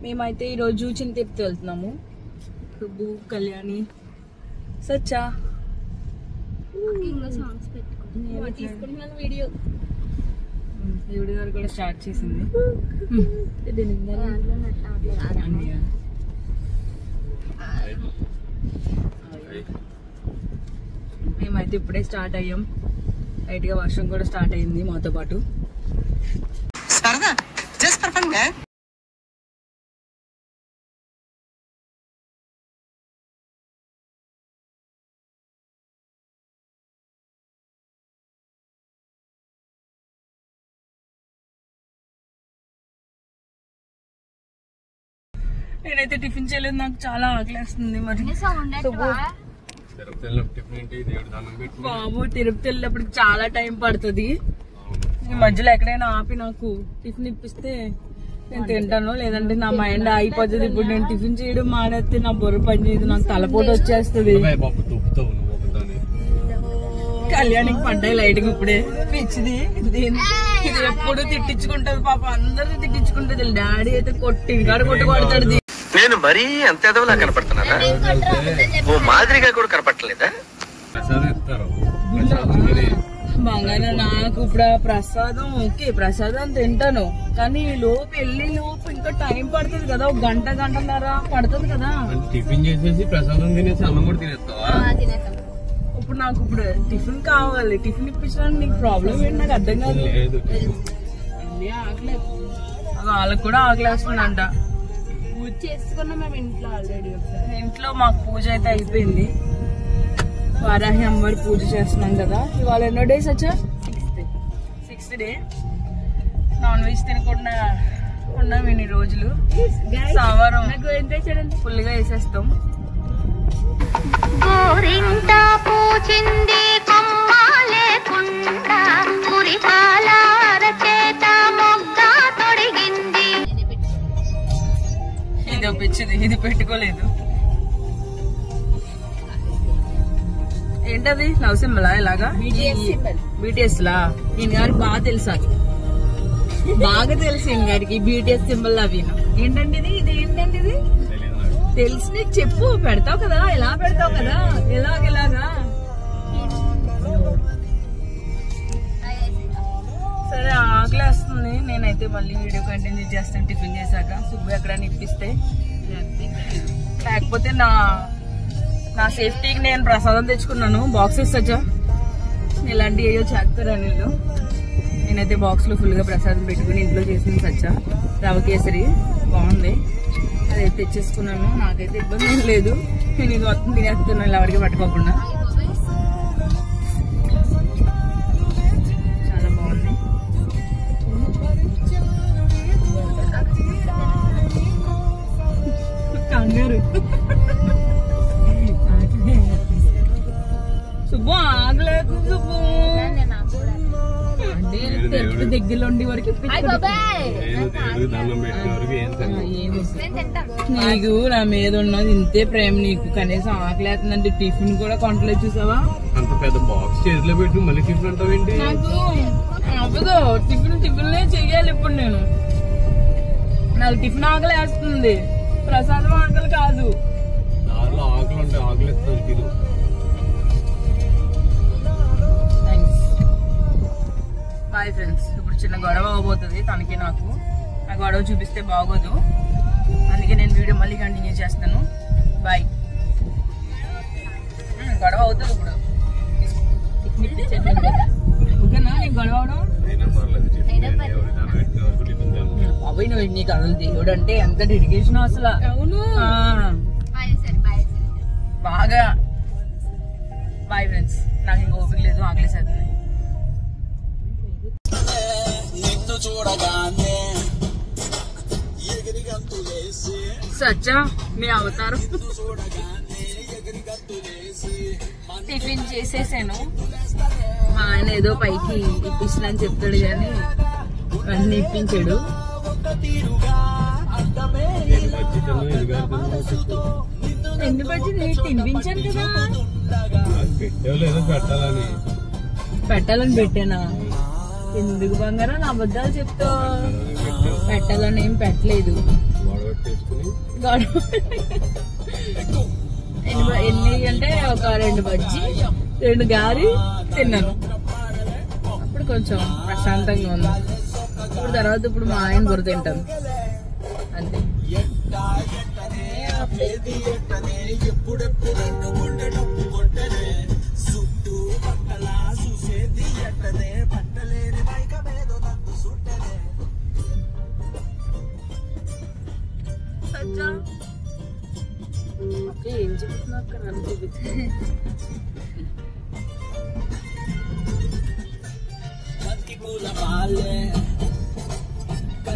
మేమైతే ఈరోజు చిన్న తిరుపతి వెళ్తున్నాము. సుబ్బు, కళ్యాణి, సచ్చా తీసుకుంటున్నాను. వీడియో కూడా స్టార్ట్ చేసింది. మేమైతే ఇప్పుడే స్టార్ట్ అయ్యాం. లైట్ గా వర్షం కూడా స్టార్ట్ అయింది మాతో పాటు. నేనైతే టిఫిన్ చేయలేదు, నాకు చాలా ఆకలేస్తుంది. మరి బాబు తిరుపతి వెళ్ళినప్పటికి చాలా టైం పడుతుంది. ఈ మధ్యలో ఎక్కడైనా ఆపి నాకు టిఫిన్ ఇప్పిస్తే నేను తింటాను, లేదంటే నా మైండ్ అయిపోతుంది. ఇప్పుడు నేను టిఫిన్ చేయడం మానేస్తే నా బుర్ర పని చేయదు, నాకు తలపోటు వచ్చేస్తుంది. కళ్యాణికి పడ్డాయి లైటింగ్ ఇప్పుడే పిచ్చిది. ఇది ఎప్పుడు తిట్టించుకుంటది పాప, అందరినీ తిట్టించుకుంటది. డాడీ అయితే కొట్టి కాడ కొట్టు కొడతాడు. నేను మరీ అంత ఎదవలా కనపడుతున్నానా? ఓ మాదిరిగా కూడా కనపడలేదా? బాగానే నాకు ఇప్పుడు ప్రసాదం ఓకే, ప్రసాదం తింటాను, కానీ లోపు వెళ్ళి లోపు ఇంకా టైం పడుతుంది కదా, ఒక గంటన్నర పడుతుంది కదా. టిఫిన్ చేసేసి ప్రసాదం తినేసి అన్నం కూడా తినేస్తావా? ఇప్పుడు నాకు ఇప్పుడు టిఫిన్ కావాలి. టిఫిన్ ఇప్పించడానికి నీకు ప్రాబ్లం ఏంటి నాకు అర్థం కాదు. ఆకలేదు, వాళ్ళకి కూడా ఆకలేస్తుందంట. పూజ చేసుకున్నాం మేము ఇంట్లో ఆల్రెడీ. ఇంట్లో మాకు పూజ అయితే అయిపోయింది. వారాహి అమ్మవారి పూజ చేస్తున్నాం కదా. ఇవాళ ఎన్నో డేస్ వచ్చా? 6th day. నాన్ వెజ్ తినకుండా ఉన్నాం ఇన్ని రోజులు. సోమవారం ఫుల్ గా వేసేస్తాం. ఇది ఒప్పించింది, ఇది పెట్టుకోలేదు. ఏంటది? లవ్ సింబలా? ఇలాగా బీటీఎస్ లా? ఈయన గారికి బాగా తెలుసా? బాగా తెలుసు ఈయన గారికి బీటీఎస్ సింబల్ అవి. ఏంటండి ఇది? ఇది ఏంటండి ఇది? తెలిసి నీకు చెప్పు, పెడతావు కదా, ఎలా పెడతావు కదా, ఎలాగా. సరే ఆకలేస్తుంది. నేనైతే మళ్ళీ వీడియో కంటిన్యూ చేస్తాను టిఫిన్ చేశాక. సుబ్బు ఎక్కడైనా ఇప్పిస్తే, లేకపోతే నా సేఫ్టీకి నేను ప్రసాదం తెచ్చుకున్నాను. బాక్సెస్ వచ్చా ఇలాంటివి ఏయో చేస్తారని వీళ్ళు. నేనైతే బాక్స్ లో ఫుల్ గా ప్రసాదం పెట్టుకుని ఇంట్లో చేసింది సచ్చా రవ కేసరి, బాగుంది. అదైతే తెచ్చేసుకున్నాను. నాకైతే ఇబ్బంది ఏం లేదు. నేను ఇది మొత్తం తినేస్తున్నాను ఇలా ఎవరికి పట్టుకోకుండా. చాలా బాగుంది. కంగారు సుబ్బు ఆగలేదు. సుబ్బు దగ్గరలో ఉండి వరకు నీకు నా మీద ఉన్నది ఇంతే ప్రేమ. నీకు కనీసం ఆకలేస్తుందంటే టిఫిన్ కూడా కొంటలేదు చూసావా? అంత పెద్ద బాక్స్ చేతిలో పెట్టి మళ్ళీ టిఫిన్ అంటావేంటి? నాకు అవ్వదు. టిఫిన్లే చెయ్యాలి ఇప్పుడు నేను. నాకు టిఫిన్ ఆకలి వేస్తుంది, ప్రసాదం ఆకలి కాదు. దానిలో ఆకలి ఉంటే ఆకలి ఇస్తాను. Bye friends. ఇప్పుడు చిన్న గొడవ అవబోతుంది తనకి నాకు. ఆ గొడవ చూపిస్తే బాగోదు, అందుకే నేను వీడియో మళ్ళీ కంటిన్యూ చేస్తాను. బాయ్. గొడవ అవుతుంది ఇప్పుడు. ఓకేనా నీకు గొడవ అవడం? బాబాయ్ నువ్వు నీకు అసలు దేవుడు అంటే ఎంత డెడికేషన్ అసలు. అవును బాగా. Bye friends. నాకు ఇంకా ఓపిక లేదు, ఆకలేసేస్తుంది. సచ్చా మీ అవతారం. టిఫిన్ చేసేసాను. మా ఆయన ఏదో పైకి ఇప్పించని చెప్తాడు కానీ అన్ని ఇప్పించాడు. ఎన్ని బజ్జీ నేను తినిపించాను కదా. పెట్టాలని పెట్టానా? ఎందుకు బంగారం నా అబద్ధాలు చెప్తావు? పెట్టాలని ఏం పెట్టలేదు. ఎన్ని అంటే ఒక 2 బజ్జీ 2 గారి తిన్నాను. అప్పుడు కొంచెం ప్రశాంతంగా ఉంది. ఇప్పుడు మా ఆయన గుర్తు తింటాను అంతే. ఏం చెప్తున్నా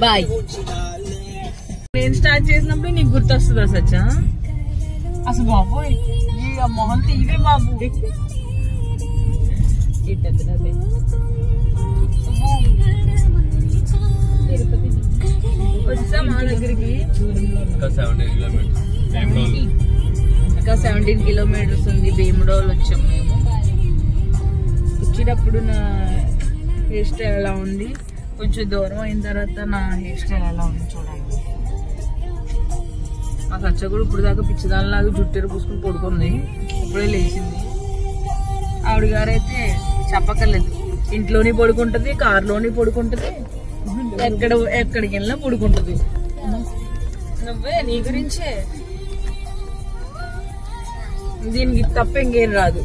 బాయ్. నేను స్టార్ట్ చేసినప్పుడు నీకు గుర్తొస్తుందా సచ్చా? అసలు బాబోయ్ ఈ మొహం తీవే బాబు. వచ్చా మా దగ్గరికి ఇంకా 17 కిలోమీటర్స్ ఉంది. భీమడోల్ వచ్చాం మేము. వచ్చేటప్పుడు నా హెయిర్ స్టైల్ ఎలా ఉంది, కొంచెం దూరం అయిన తర్వాత నా హెయిర్ స్టైల్ ఎలా ఉంది చూడండి. మా సచ్చ కూడా ఇప్పుడు దాకా పిచ్చిదానిలాగా జుట్టెరు పూసుకుని పడుకుంది. ఇప్పుడే లేచింది. ఆవిడ గారైతే చెప్పక్కర్లేదు, ఇంట్లోనే పడుకుంటది, కారులోనే పడుకుంటది, ఎక్కడికి వెళ్ళినా పడుకుంటది. నువ్వే నీ గురించే దీనికి తప్ప ఇంకేం రాదు.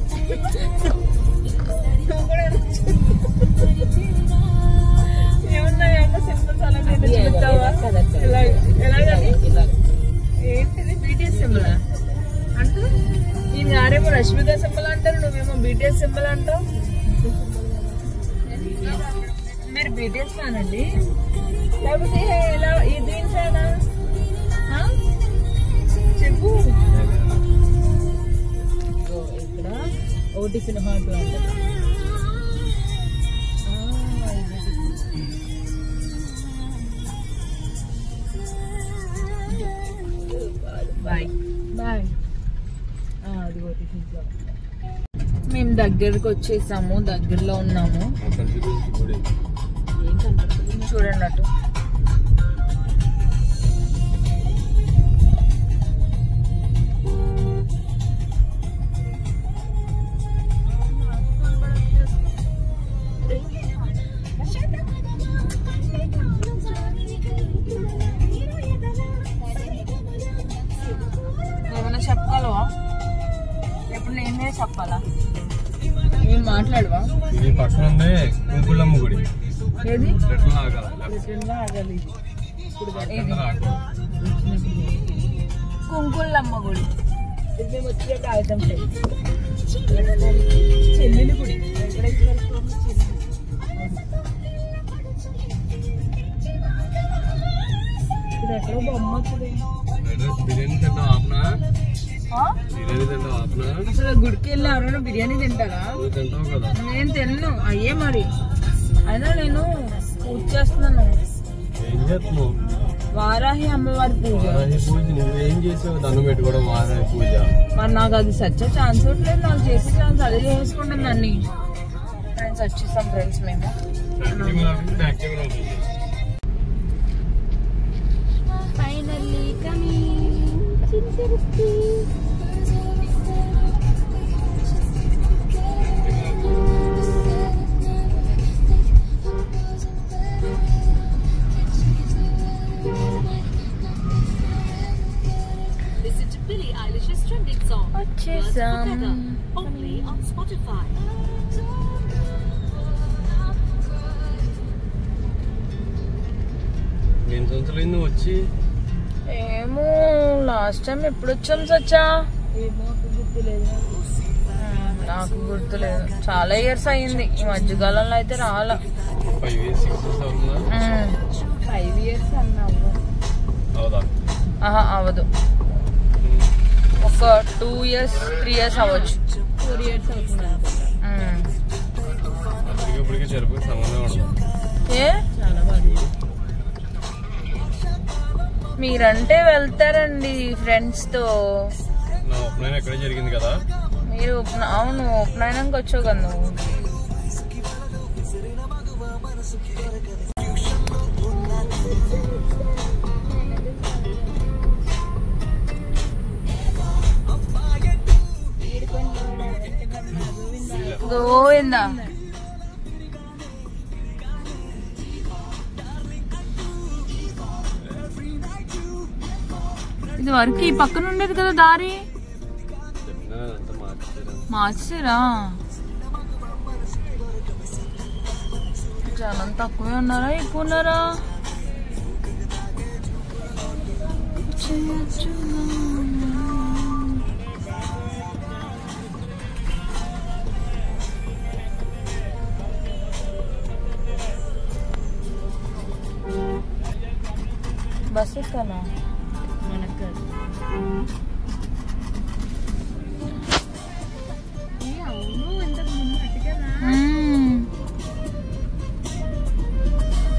ఏమన్నా సింబల్స్ ఏంటిది బీటీఎస్ సింబల్ అంటే? ఈయన గారేమో రష్మిక సింబల్ అంటారు, నువ్వేమో బీటీఎస్ సింబల్ అంటావు. మీరు బీటీఎస్ ఫ్యానండి లేకపోతే ఎలా దీని ఫ్యానా చెప్పు. ఇక్కడ ఓటీ సినిమా అంటారు. Bye bye. మేము దగ్గరకు వచ్చేసాము, దగ్గరలో ఉన్నాము. చూడండి అటు ఏమన్నా చెప్పగలవా? ఎప్పుడు నేనే చెప్పాలా? మేము మాట్లాడవా? పక్కన కుంకులమ్మ గుడి. ఏది ఆగాలి. కుంకులమ్మ గుడి. మేము వచ్చేటప్పుడు ఆగుతాం. చెల్లెలి గుడి, వెంకటేశ్వర స్వామి చెల్లి. ఇప్పుడు ఎక్కడో బొమ్మ వచ్చింది. బిర్యానీ తింటావు ఆపనా? అసలు గుడికి వెళ్ళి ఎవరైనా బిర్యానీ తింటారా? తింటావు కదా. నేను తిన్ను అయ్యే మరి. అయినా నేను పూజ చేస్తున్నాను. ఏం చేస్తున్నావు? వారాహి అమ్మవారి పూజ. నువ్వేం చేసావు? దండం పెట్టుకోవడం వారాహి పూజ. మరి నాకు అది సచ్చే ఛాన్స్ లేదు. నాకు చేసే ఛాన్స్ అదే చేసుకుంటాను. అన్ని ఫ్రెండ్స్ వచ్చేస్తాం ఫ్రెండ్స్ మేము. Finally coming. Listen to Billie Eilish's trending song Words Together, only on Spotify. నేను సంవత్సరాలు వచ్చి ఏమో లాస్ట్ టైం ఎప్పుడు వచ్చాం సచ్చా? నాకు గుర్తులేదు. చాలా ఇయర్స్ అయ్యింది. ఈ మధ్యకాలంలో అయితే రాలా. 5 years 6 years అవుతుందా? 5 years అన్నావు. అవదు. ఒక 2 years 3 years అవ్వచ్చు. 4 years అవుతుంది. ఇప్పటికే చెరుపుకి సంబంధం ఉండదు. ఏ మీరంటే వెళ్తారండి ఫ్రెండ్స్ తో. నా ఉపనయనం ఎక్కడే జరిగింది కదా. మీరు అవును ఉపనయనంకి వచ్చావు కదా నువ్వు. కింద. ఇది వరకు ఈ పక్కన ఉండేది కదా దారి, మార్చారా? జనం తక్కువే ఉన్నారా ఎక్కువ ఉన్నారా? బస్ ఎక్కానా?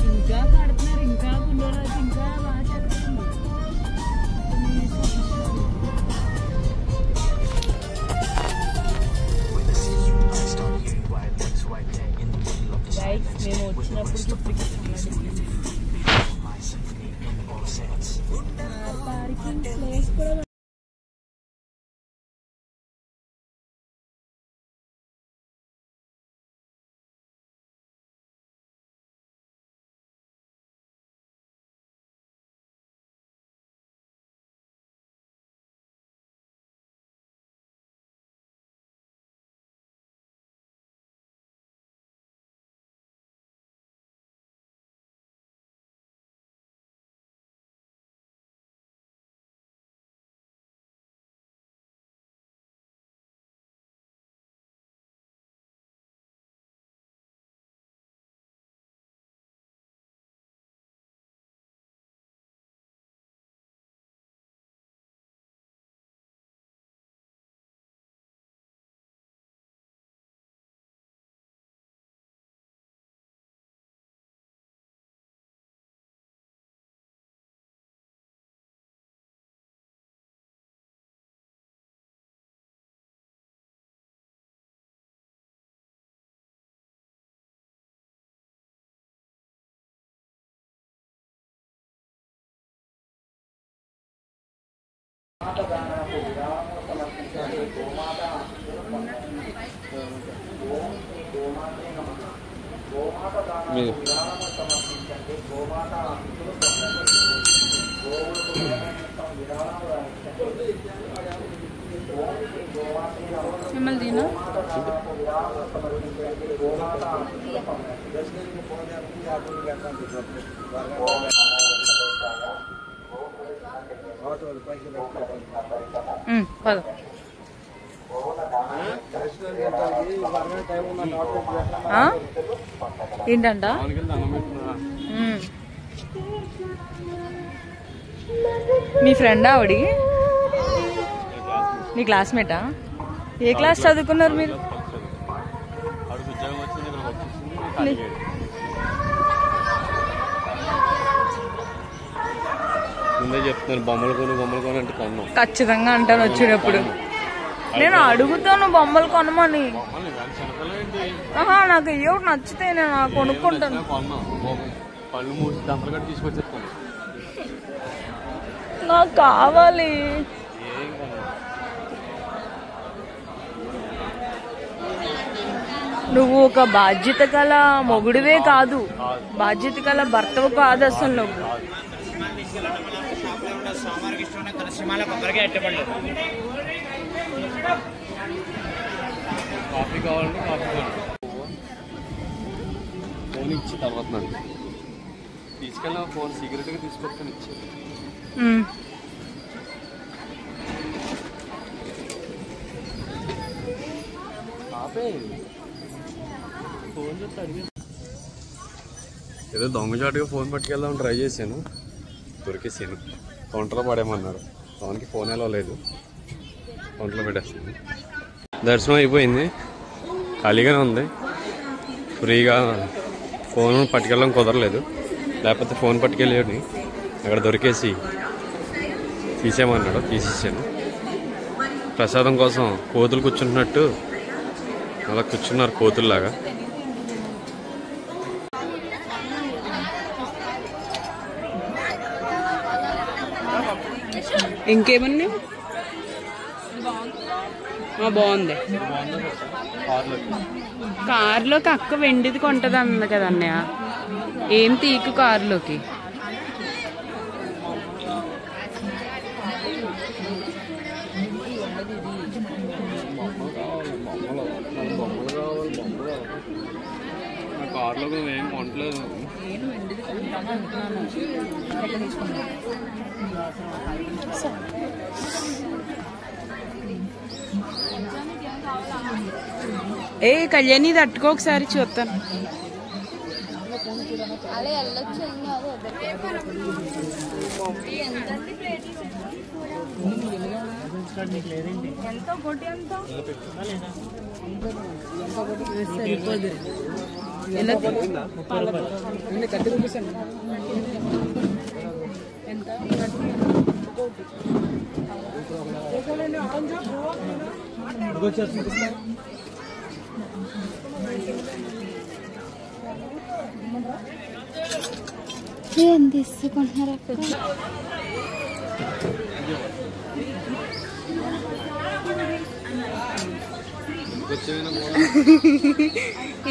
ఇంకా కడుతున్నారు, ఇంకా గుండెరాజు ఇంకా బాగా చేస్తున్నారు. మేము వచ్చినప్పుడు పార్కింగ్ ప్లేస్ కూడా మిమ్మల్ని దీనా పద. ఏంటంట? మీ ఫ్రెండ్ ఆవిడి? నీ క్లాస్మేటా? ఏ క్లాస్ చదువుకున్నారు మీరు? ఖచ్చితంగా అంటాను వచ్చినప్పుడు. నేను అడుగుతాను బొమ్మలు కొనమని. నాకు ఏదో నచ్చితే నేను కొనుక్కుంటాను. నాకు కావాలి. నువ్వు ఒక బాధ్యత గల మొగుడివే కాదు, బాధ్యత గల భర్తవు కాదు అసలు నువ్వు. కాఫీ కావాలంటే కాఫీ ఫోన్ ఇచ్చి తర్వాత తీసుకెళ్ళిన ఫోన్ సీక్రెట్గా తీసుకొచ్చుకొని ఇచ్చేది. ఫోన్ చూస్తే అడిగి ఏదో దొంగచాటుగా ఫోన్ పట్టుకెళ్దామని ట్రై చేశాను, దొరికేసాను. కౌంటర్లో పడేమన్నారు. ఫోన్కి ఫోన్ ఎలా లేదు, కౌంటర్లో పెట్టేస్తాను. దర్శనం అయిపోయింది, ఖాళీగానే ఉంది. ఫ్రీగా ఫోన్ పట్టుకెళ్ళడం కుదరలేదు, లేకపోతే ఫోన్ పట్టుకెళ్ళేవాడిని. అక్కడ దొరికేసి తీసేయమన్నాడు, తీసేసాను. ప్రసాదం కోసం కోతులు కూర్చుంటున్నట్టు అలా కూర్చున్నారు, కోతుల్లాగా. ఇంకేమన్నా బాగుంది. కారులోకి అక్క వెండిది కొంటది అంది కదా అన్నయ్య. ఏం తీకు కారులోకి. కార్లో ఏం కొంటలేదు. ఏ కళ్యాణి తట్టుకో ఒకసారి చూస్తాను. ఏం తీసుకుంటున్నారా?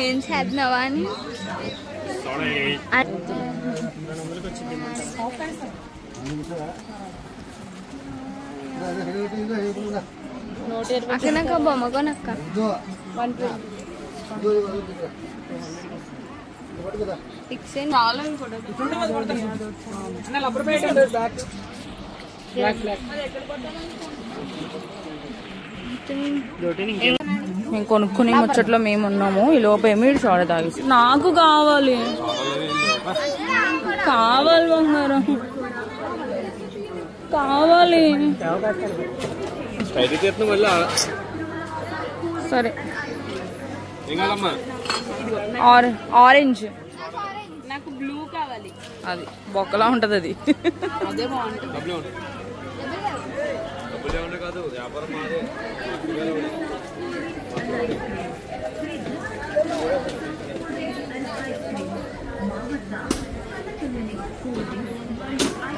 ఏం చేద్దావా అని అక్క నాకు బొమ్మ కొనక్క. మేము కొనుక్కునే ముచ్చట్లో మేము ఉన్నాము. ఈ లోపు ఏమి సోడా తాగేసి నాకు కావాలి కావాలి బంగారం కావాలి. సరే ఆరెంజ్ నాకు బ్లూ కావాలి. అది బొక్కలా ఉంటది అది. అదే బాగుంటుంది.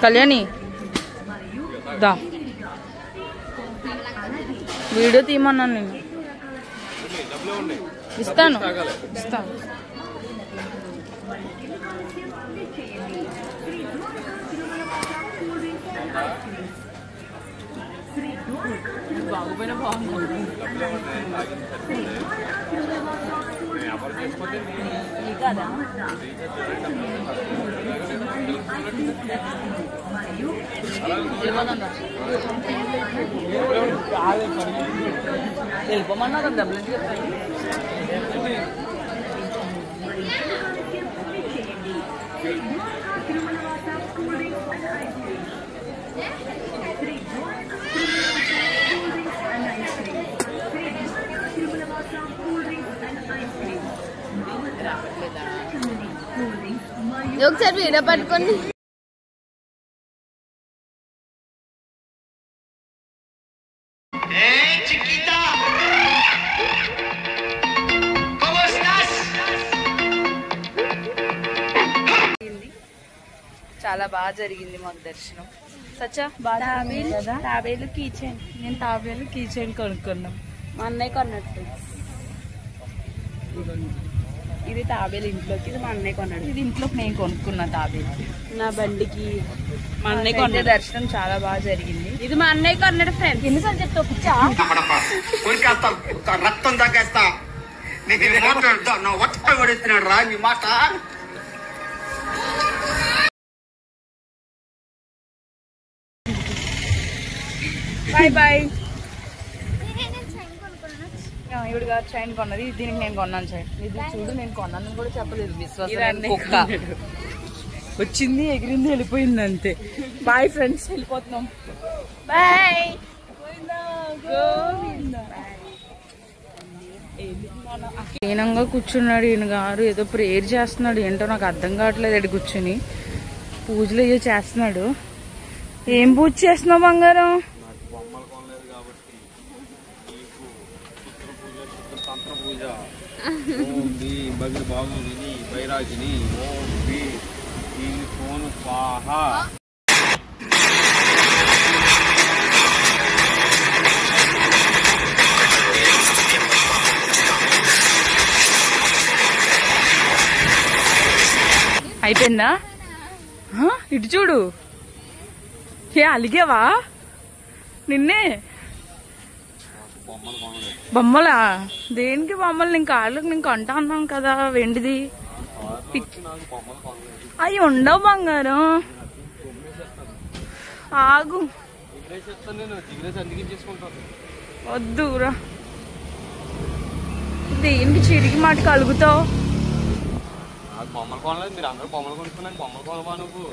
కళ్యాణి దా వీడియో తీయమన్నాను నేను. ఇస్తాను ఇస్తాను. బాగుపోయినా బాగుంది కదా. వెళ్ళిపోమన్నా డబ్బులు చెప్తాను. ఒకసారి వీడియో పట్టుకోండి. చాలా బాగా జరిగింది మాకు దర్శనం. సచ్చా బాగా కదా. తాబేలు కీచైన్, నేను తాబేలు కీచైన్ కొనుక్కున్నాం. మా అన్నయ్య కొన్నట్టు. ఇది తాబేలు ఇంట్లోకి, ఇది మా అన్నయ్య కొన్నాడు. ఇది ఇంట్లోకి నేను కొనుక్కున్నా తాబేలు నా బండికి. మా అన్నయ్య కొన్న దర్శనం చాలా బాగా జరిగింది. ఇది మా అన్నయ్య కొన్నాడు ఫ్రెండ్స్. ఎన్నిసార్లు చెప్తా పిచ్చా రక్తం తగ్గేస్తా పడుతున్నాడు రా మీ మాట. Bye bye. ఇవిడు గారు చైన్ కొన్నది, దీనికి నేను కొన్నాను చైన్. ఇది చూడు నేను కొన్నాను కూడా చెప్పలేదు. విశ్వాసం కుక్క వచ్చింది ఎగిరింది వెళ్ళిపోయింది అంతే. బాయ్ ఫ్రెండ్స్, వెళ్ళిపోతున్నాం. బాయ్. హీనంగా కూర్చున్నాడు ఈయన గారు. ఏదో ప్రేయర్ చేస్తున్నాడు. ఏంటో నాకు అర్థం కావట్లేదు. ఎడు కూర్చుని పూజలు ఏదో చేస్తున్నాడు. ఏం పూజ చేస్తున్నావు బంగారం? వైరాగిని ఓం బి ఫోన్ స్వాహా. అయిపోయిందా? ఇటు చూడు. ఏ అలిగావా నిన్నే? బొమ్మలా? దేనికి బొమ్మలు? నేను కాళ్ళకి నేను కొంటా అన్నాను కదా వెండిది. అవి ఉండవు బంగారం. ఆగు, వద్దురా. దేనికి చిరిగి మాట కలుగుతావు? బొమ్మలు కొనలేదు, మీరు అందరూ బొమ్మలు కొనుక్కున్నాను. బొమ్మలు కొనవా నువ్వు?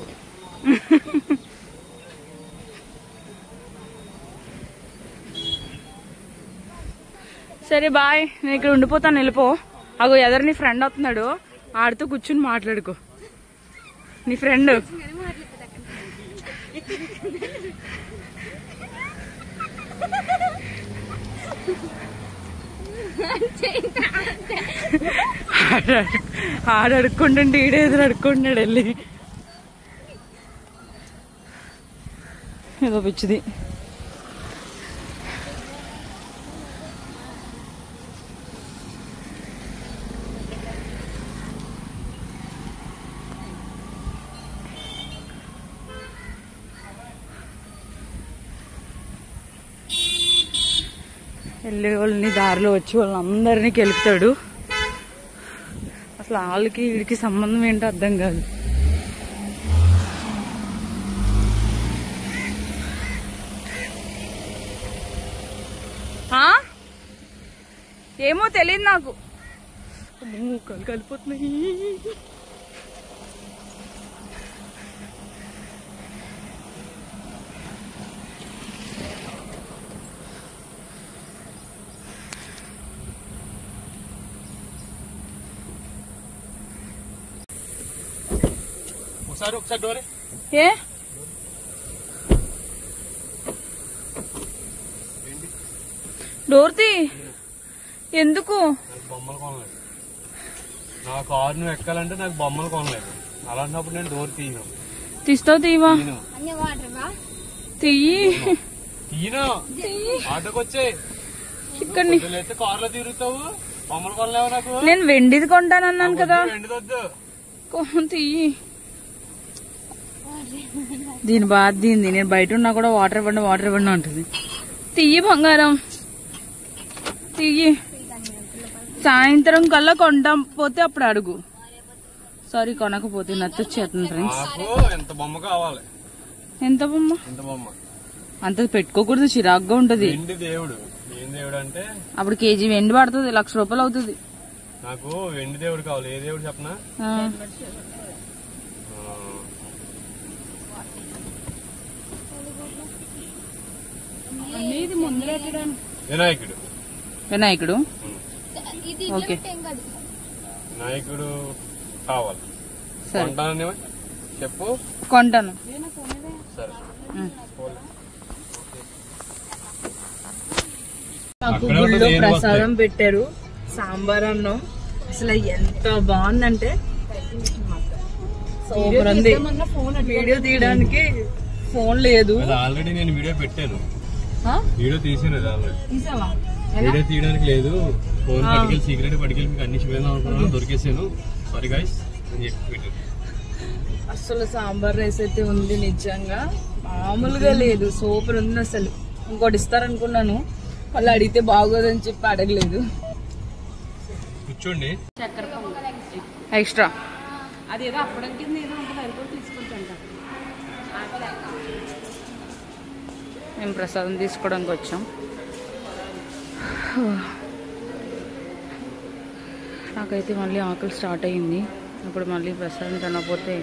సరే బాయ్, నేను ఇక్కడ ఉండిపోతాను, వెళ్ళిపో. అగో ఎదరు నీ ఫ్రెండ్ వస్తున్నాడు, ఆడితో కూర్చుని మాట్లాడుకో. నీ ఫ్రెండ్ ఆడ అడుక్కుంటుంటే ఈడ ఎదురు అడుక్కుంటున్నాడు వెళ్ళి. ఏదో పిచ్చిది. వెళ్ళే వాళ్ళని దారిలో వచ్చి వాళ్ళందరినీ కెలుపుతాడు. అసలు వాళ్ళకి వీడికి సంబంధం ఏంటో అర్థం కాదు. ఏమో తెలియదు నాకు. కళ్ళు కలిపోతున్నాయి. ఒకసారి డోరే. ఏ డోర్ తీ. ఎందుకు? బొమ్మలు కొనలేదు. నా కారు నువ్వు ఎక్కాలంటే నాకు బొమ్మలు కొనలేదు. అలాంటప్పుడు నేను డోర్ తీయను. తీస్తావు? తీవా? తీయి. తీయను. ఆటోకి వచ్చే ఇక్కడ కారులో తిరుగుతావు. బొమ్మలు కొనలేవు నాకు. నేను వెండిది కొంటానన్నాను కదా. వెండిదొద్దు. తీయి. దీని బాధ దీనిది. నేను బయట ఉన్నా కూడా వాటర్ ఇవ్వండి అంటుంది. తీయి బంగారం, తీయి. సాయంత్రం కల్లా కొంటాం, పోతే అప్పుడు అడుగు. సారీ, కొనకపోతే నచ్చొచ్చేస్తుంది ఫ్రెండ్స్. ఎంత బొమ్మ కావాలి? ఎంత బొమ్మ? అంత పెట్టుకోకూడదు, చిరాగ్గా ఉంటది. దేవుడు ఏం దేవుడు అంటే అప్పుడు కేజీ వెండి పడుతుంది, 1,00,000 రూపాయలు అవుతుంది. నాకు వెండి దేవుడు కావాలి. ఏ దేవుడు చెప్పనా? వినాయకుడు. వినాయకుడు ఓకే, వినాయకుడు కావాలి. కొంటాను చెప్పు. కొంటాను. సరే. మాకు గుళ్ళో ప్రసాదం పెట్టారు, సాంబార్ అన్నం. అసలు ఎంత బాగుందంటే సూపర్ ఉంది. వీడియో తీయడానికి ఫోన్ లేదు. ఆల్రెడీ నేను వీడియో పెట్టాను, వీడియో తీసాను. వీడియో తీయడానికి లేదు. ఫోన్ పట్టుకెళ్ళి సీక్రెట్ పట్టుకెళ్ళి మీకు అన్ని చూపించాలనుకున్నాను, దొరికేసాను. సారీ గైస్ అని చెప్పి పెట్టాను. అసలు సాంబార్ రైస్ అయితే ఉంది, నిజంగా మామూలుగా లేదు, సూపర్ ఉంది. అసలు ఇంకోటి ఇస్తారనుకున్నాను, వాళ్ళు అడిగితే బాగోదని చెప్పి అడగలేదు. కూర్చోండి. ఎక్స్ట్రా అది ఏదో అప్పడం కింద ఏదో ఉంటుంది, తీసుకుంటా. మేము ప్రసాదం తీసుకోవడానికి వచ్చాం. నాకైతే మళ్ళీ ఆకలి స్టార్ట్ అయ్యింది. ఇప్పుడు మళ్ళీ ప్రసాదం తినకపోతే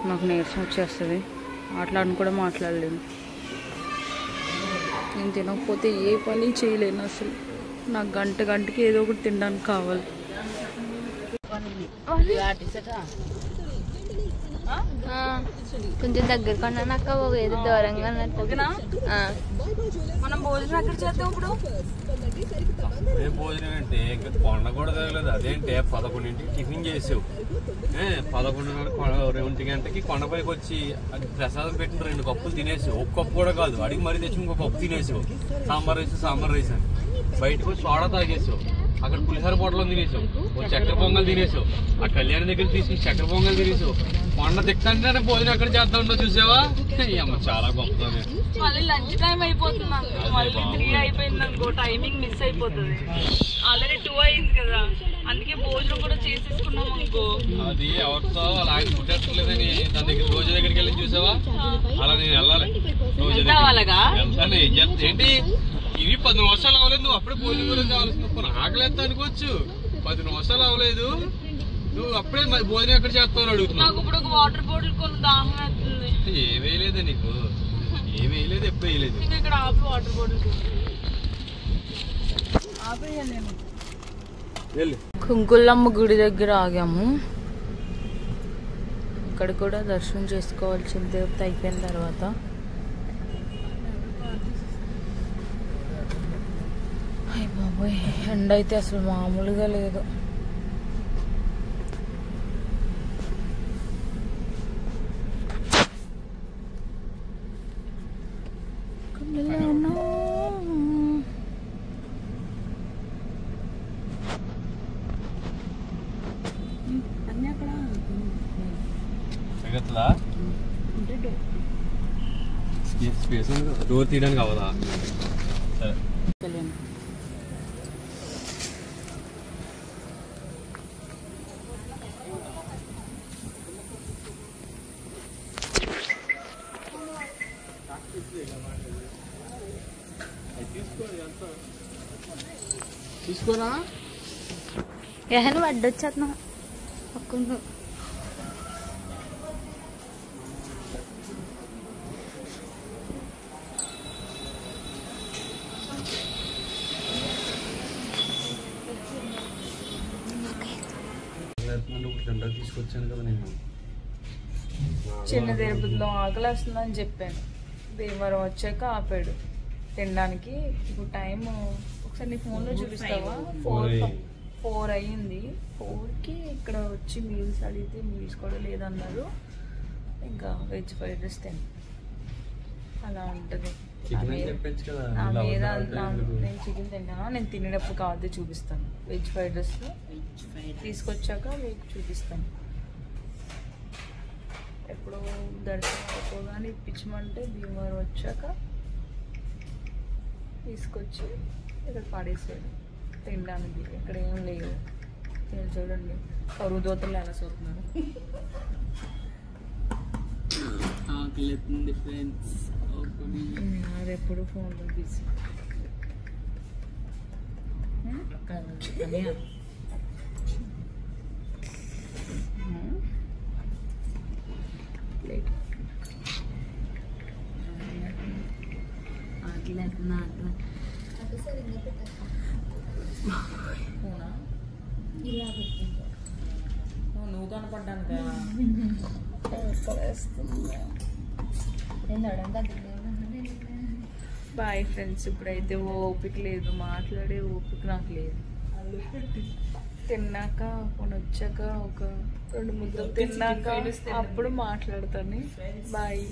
నాకు నీరసం వచ్చేస్తుంది. మాట్లాడని కూడా మాట్లాడలేను. నేను తినకపోతే ఏ పని చేయలేను అసలు. నాకు గంటకి ఏదో ఒకటి తినడానికి కావాలి. కొంచెం దగ్గర కొన్నాక ఏదో దూరంగా మనం భోజనం ఎక్కడ చేద్దాం ఇప్పుడు? భోజనం అంటే ఇంకా కొండ కూడా తగలేదు. అదేంటే 11ంటికి టిఫిన్ చేసావు, 11:30 2 గంటకి కొండపైకి వచ్చి అది ప్రసాదం పెట్టిన 2 కప్పులు తినేసావు. ఒక కప్పు కూడా కాదు, అడిగి మరీ తెచ్చి ఇంకో కప్పు తినేసావు. సాంబార్ రైస్ అని బయటకు వచ్చి సోడా తాగేసావు. అక్కడ పులిహోర పొట్టలో తినేసావు, చక్కెర పొంగల్ తినేసావు, ఆ కళ్యాణం దగ్గర తీసుకుని చక్కెర పొంగల్ తినేసావు, కొండ దిక్కంటే భోజనం ఎక్కడ చేస్తా ఉండో చూసావా? అమ్మ చాలా గొప్ప. మళ్ళీ లంచ్ టైం అయిపోతుంది, మళ్ళీ 3 అయిపోయింది అనుకో, టైమింగ్ మిస్ అయిపోతుంది. ఆల్రెడీ 2 అయింది కదా, అందుకే భోజనం కూడా చేసేసుకున్నాం అనుకో. అది ఎవరితో అలా ఆయన పుట్టలేదని దాని దగ్గర రోజు దగ్గరికి వెళ్ళి చూసావా? అలా నేను వెళ్ళాలి రోజు వెళ్తాను. ఏంటి ఇవి 10 నిమిషాలు అవ్వలేదు, నువ్వు అప్పుడే భోజనం గురించి ఆలోచన ఆకలేస్తా అనుకోవచ్చు. 10 నిమిషాలు అవ్వలేదు, నువ్వు అప్పుడే భోజనం ఎక్కడ చేస్తావు అడుగుతున్నావు. నాకు ఇప్పుడు ఒక వాటర్ బాటిల్ కొన్ని దాహం అవుతుంది. ఏం వేయలేదా నీకు? ఏం వేయలేదు, ఎప్పుడు వేయలేదు. ఇక్కడ ఆపి వాటర్ బాటిల్ ఆపేయలేము. కుంకులమ్మ గుడి దగ్గర ఆగాము. ఇక్కడ కూడా దర్శనం చేసుకోవాల్సిన దేవత అయిపోయిన తర్వాత అయ్య బాబోయ్, ఎండ అయితే అసలు మామూలుగా లేదు. స్పేస్ ఉంది కదా, డోర్ తీయడానికి అవదా? సరే తీసుకోరా. ఏమైనా వడ్డొచ్చేస్తున్నా పక్కన. తీసుకొచ్చాను కదా నేను. చిన్న తిరుపతిలో ఆకలి వస్తుందని చెప్పాను, భీమవరం వచ్చాక ఆపాడు తినడానికి. ఇప్పుడు టైం ఒకసారి నీ ఫోన్లో చూపిస్తావా? 4 అయ్యింది. 4కి ఇక్కడ వచ్చి మీల్స్ అడిగితే మీల్స్ కూడా లేదన్నారు. ఇంకా వెజ్ ఫ్రైడ్ రైస్ తిని అలా ఉంటుంది. నా మీద నేను చికెన్ తింటాను, నేను తినేటప్పుడు కావాలంటే చూపిస్తాను. వెజ్ ఫ్రైడ్ రైస్ తీసుకొచ్చాక మీకు చూపిస్తాను. ఎప్పుడు దర్శనం అయిపోగానే ఇప్పించమంటే భీమవరం వచ్చాక తీసుకొచ్చి ఇక్కడ పడేసాడు తినడానికి. ఇక్కడ ఏం లేవు. నేను చూడండి కరువు దోతలు ఎలా చూస్తున్నారు. అది ఎప్పుడు ఫోన్లో బిజీ. నువ్వు కనపడ్డాను కదా. బాయ్ ఫ్రెండ్స్, ఇప్పుడైతే ఓపిక లేదు, మాట్లాడే ఓపిక నాకు లేదు. తిన్నాక కొన్ని వచ్చాక ఒక 2 ముద్దలు తిన్నాక అప్పుడు మాట్లాడతాను. బాయ్.